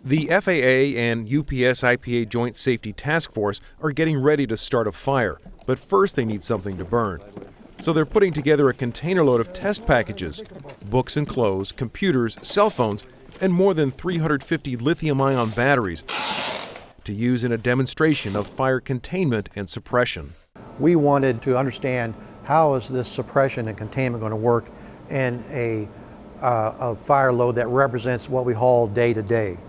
The FAA and UPS-IPA Joint Safety Task Force are getting ready to start a fire, but first they need something to burn. So they're putting together a container load of test packages, books and clothes, computers, cell phones, and more than 350 lithium-ion batteries to use in a demonstration of fire containment and suppression. We wanted to understand how is this suppression and containment going to work in a fire load that represents what we haul day to day.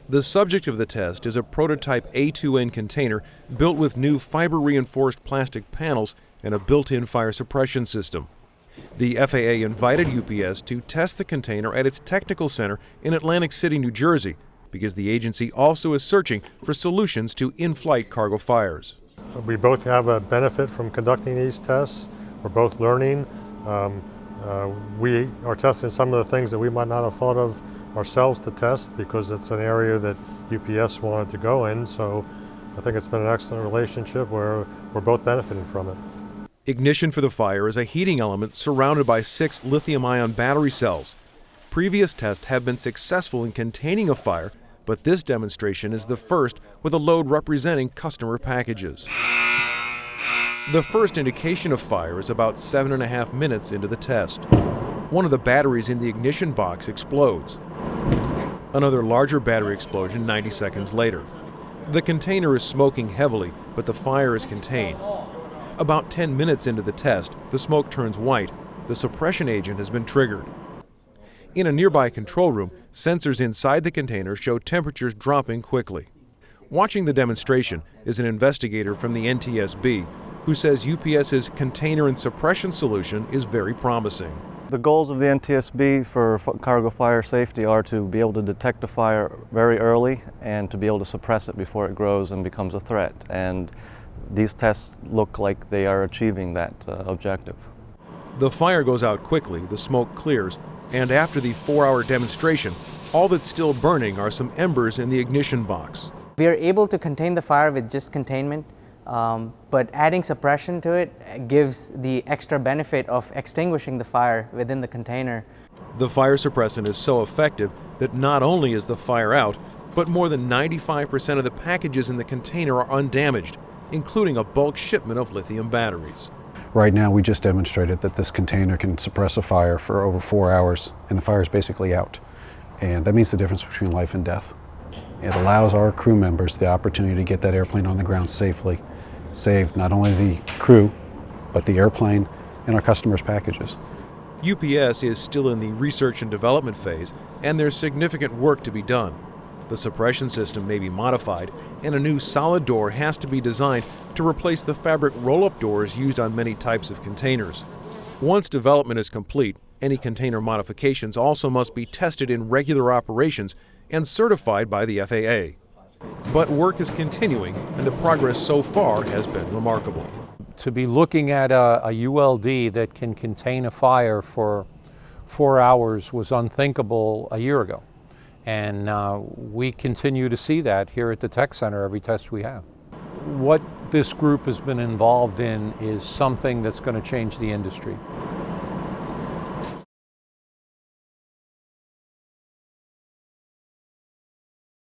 The subject of the test is a prototype A2N container built with new fiber-reinforced plastic panels and a built-in fire suppression system. The FAA invited UPS to test the container at its technical center in Atlantic City, New Jersey, because the agency also is searching for solutions to in-flight cargo fires. We both have a benefit from conducting these tests. We're both learning. We are testing some of the things that we might not have thought of ourselves to test because it's an area that UPS wanted to go in. So I think it's been an excellent relationship where we're both benefiting from it. Ignition for the fire is a heating element surrounded by 6 lithium-ion battery cells. Previous tests have been successful in containing a fire, but this demonstration is the first with a load representing customer packages. The first indication of fire is about 7.5 minutes into the test. One of the batteries in the ignition box explodes. Another larger battery explosion 90 seconds later. The container is smoking heavily, but the fire is contained. About 10 minutes into the test, the smoke turns white. The suppression agent has been triggered. In a nearby control room, sensors inside the container show temperatures dropping quickly. Watching the demonstration is an investigator from the NTSB who says UPS's container and suppression solution is very promising. The goals of the NTSB for cargo fire safety are to be able to detect a fire very early and to be able to suppress it before it grows and becomes a threat. And these tests look like they are achieving that objective. The fire goes out quickly, the smoke clears, and after the 4-hour demonstration, all that's still burning are some embers in the ignition box. We are able to contain the fire with just containment, but adding suppression to it gives the extra benefit of extinguishing the fire within the container. The fire suppressant is so effective that not only is the fire out, but more than 95% of the packages in the container are undamaged, including a bulk shipment of lithium batteries. Right now, we just demonstrated that this container can suppress a fire for over 4 hours, and the fire is basically out. And that means the difference between life and death. It allows our crew members the opportunity to get that airplane on the ground safely, save not only the crew, but the airplane and our customers' packages. UPS is still in the research and development phase, and there's significant work to be done. The suppression system may be modified, and a new solid door has to be designed to replace the fabric roll-up doors used on many types of containers. Once development is complete, any container modifications also must be tested in regular operations and certified by the FAA. But work is continuing, and the progress so far has been remarkable. To be looking at a ULD that can contain a fire for 4 hours was unthinkable a year ago. And we continue to see that here at the Tech Center every test we have. What this group has been involved in is something that's going to change the industry.